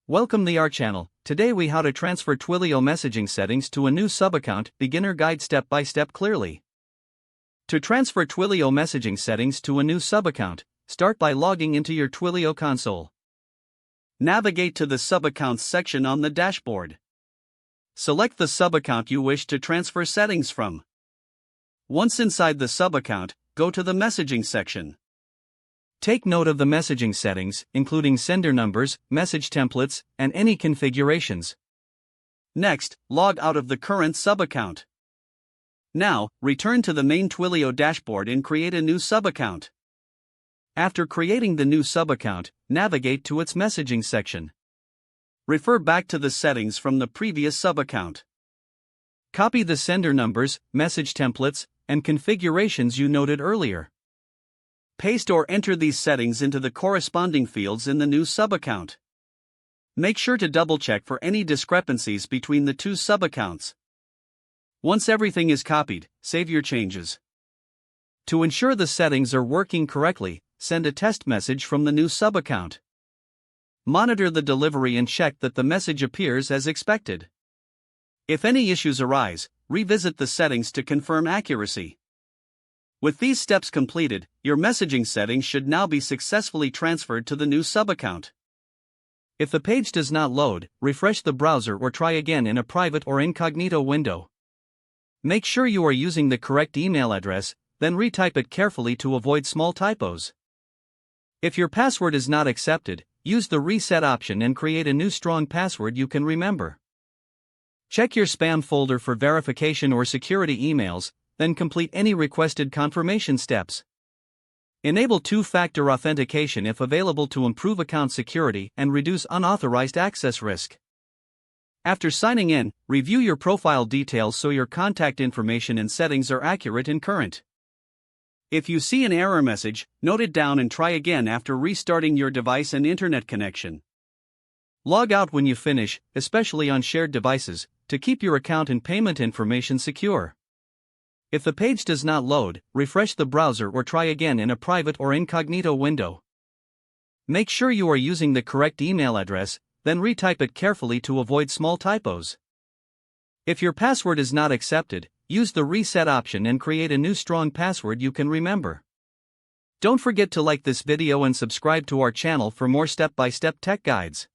Welcome to our channel. Today we how to transfer Twilio messaging settings to a new subaccount, beginner guide step by step clearly. To transfer Twilio messaging settings to a new subaccount, start by logging into your Twilio console. Navigate to the Subaccounts section on the dashboard. Select the subaccount you wish to transfer settings from. Once inside the subaccount, go to the messaging section. Take note of the messaging settings, including sender numbers, message templates, and any configurations. Next, log out of the current subaccount. Now, return to the main Twilio dashboard and create a new subaccount. After creating the new subaccount, navigate to its messaging section. Refer back to the settings from the previous subaccount. Copy the sender numbers, message templates, and configurations you noted earlier. Paste or enter these settings into the corresponding fields in the new subaccount. Make sure to double-check for any discrepancies between the two subaccounts. Once everything is copied, save your changes. To ensure the settings are working correctly, send a test message from the new subaccount. Monitor the delivery and check that the message appears as expected. If any issues arise, revisit the settings to confirm accuracy. With these steps completed, your messaging settings should now be successfully transferred to the new subaccount. If the page does not load, refresh the browser or try again in a private or incognito window. Make sure you are using the correct email address, then retype it carefully to avoid small typos. If your password is not accepted, use the reset option and create a new strong password you can remember. Check your spam folder for verification or security emails, then complete any requested confirmation steps. Enable two-factor authentication if available to improve account security and reduce unauthorized access risk. After signing in, review your profile details so your contact information and settings are accurate and current. If you see an error message, note it down and try again after restarting your device and internet connection. Log out when you finish, especially on shared devices, to keep your account and payment information secure. If the page does not load, refresh the browser or try again in a private or incognito window. Make sure you are using the correct email address, then retype it carefully to avoid small typos. If your password is not accepted, use the reset option and create a new strong password you can remember. Don't forget to like this video and subscribe to our channel for more step-by-step tech guides.